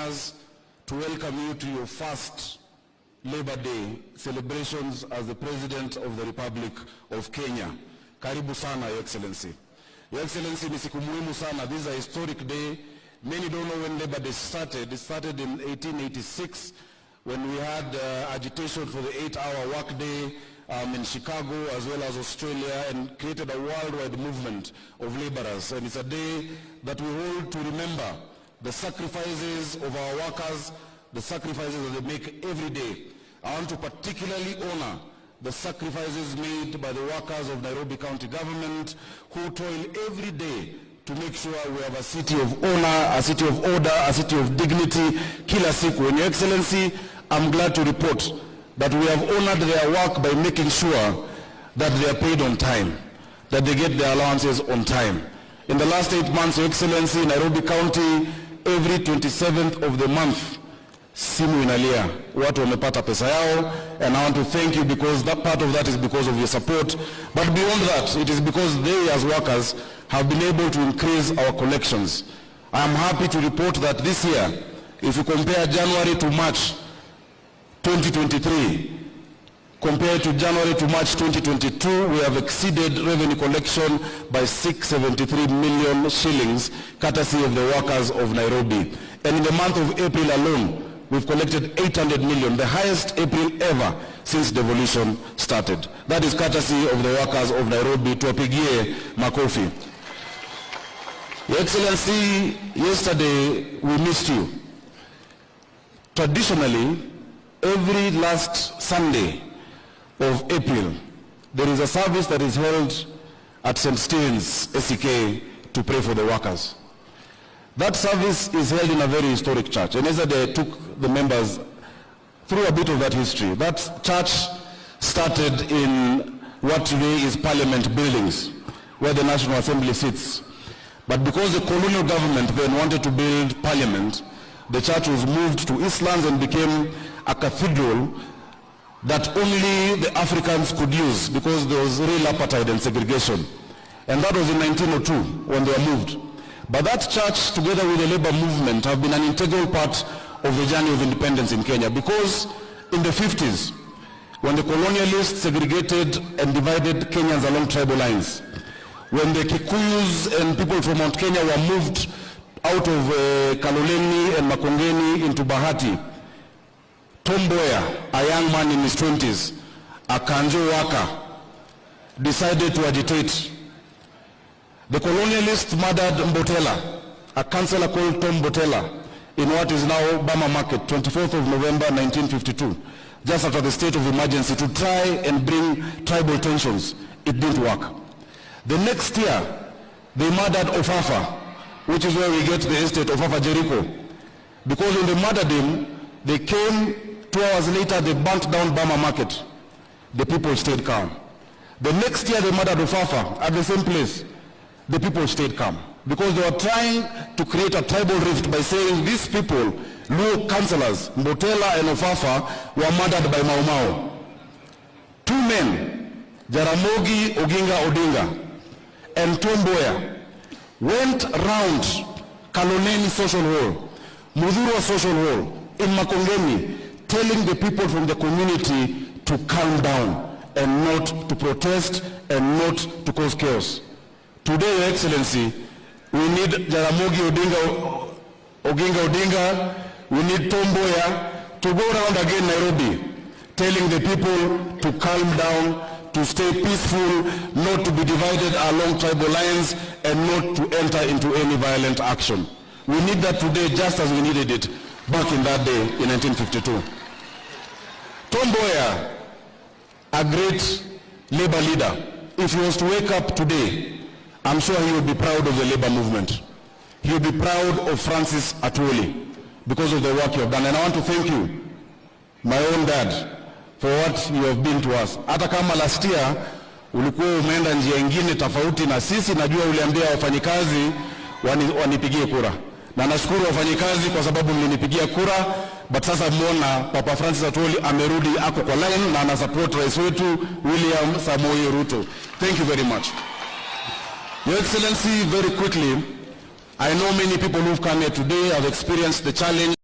Kenyans, to welcome you to your first Labor Day celebrations as the President of the Republic of Kenya. Karibu sana, Your Excellency. Your Excellency, ni siku muhimu sana. This is a historic day. Many don't know when Labor Day started. It started in 1886 when we had agitation for the 8-hour workday in Chicago as well as Australia, and created a worldwide movement of laborers. And it's a day that we hold to remember the sacrifices of our workers, the sacrifices that they make every day. I want to particularly honor the sacrifices made by the workers of Nairobi County Government, who toil every day to make sure we have a city of honor, a city of order, a city of dignity, kila siku. And Your Excellency, I'm glad to report that we have honored their work by making sure that they are paid on time, that they get their allowances on time. In the last 8 months, Your Excellency, Nairobi County, every 27th of the month, simu inalia, watu wamepata pesa yao, and I want to thank you because that part of that is because of your support. But beyond that, it is because they as workers have been able to increase our collections. I am happy to report that this year, if you compare January to March 2023, compared to January to March 2022, we have exceeded revenue collection by 673 million shillings, courtesy of the workers of Nairobi. And in the month of April alone, we've collected 800 million, the highest April ever since devolution started. That is courtesy of the workers of Nairobi. Tuwapigie makofi. Your Excellency, yesterday we missed you. Traditionally, every last Sunday of April, there is a service that is held at St. Stephen's, SEK, to pray for the workers. That service is held in a very historic church. And yesterday I took the members through a bit of that history. That church started in what today is Parliament buildings, where the National Assembly sits. But because the colonial government then wanted to build Parliament, the church was moved to Eastlands and became a cathedral that only the Africans could use because there was real apartheid and segregation. And that was in 1902 when they were moved. But that church, together with the labor movement, have been an integral part of the journey of independence in Kenya, because in the 50s, when the colonialists segregated and divided Kenyans along tribal lines, when the Kikuyus and people from Mount Kenya were moved out of Kaloleni and Makongeni into Bahati, Mboya, a young man in his 20s, a Kanjo worker, decided to agitate. The colonialists murdered Mbotela, a councillor called Mbotela, in what is now Bama Market, 24th of November 1952, just after the state of emergency, to try and bring tribal tensions. It didn't work. The next year, they murdered Ofafa, which is where we get the estate Ofafa Jericho. Because when they murdered him, they came 2 hours later, they burnt down Bama Market. The people stayed calm. The next year, they murdered Ofafa at the same place. The people stayed calm, because they were trying to create a tribal rift by saying these people, Luo councillors, Mbotela and Ofafa, were murdered by Mau Mau. 2 men, Jaramogi Odinga and Mboya, went round Kaloleni Social Hall, Mudhurwa Social Hall, in Makongeni, telling the people from the community to calm down and not to protest and not to cause chaos. Today, Your Excellency, we need Jaramogi Odinga, we need Mboya to go around again Nairobi, telling the people to calm down, to stay peaceful, not to be divided along tribal lines, and not to enter into any violent action. We need that today just as we needed it back in that day in 1952. Mboya, a great labor leader, if he was to wake up today, I'm sure he would be proud of the labor movement. He would be proud of Francis Atwoli because of the work you have done. And I want to thank you, my own dad, for what you have been to us. Hata kama last year, ulikuwa umeenda njia ingine tofauti na sisi, najua uliambia wafanyikazi wanipigie kura. Na nashukuru wafanyikazi kwa sababu mlinipigia kura, but sasa muona Papa Francis Atwoli amerudi ako kwa line na ana support rais wetu William Samoei Ruto. Thank you very much. Your Excellency, very quickly, I know many people who've come here today have experienced the challenge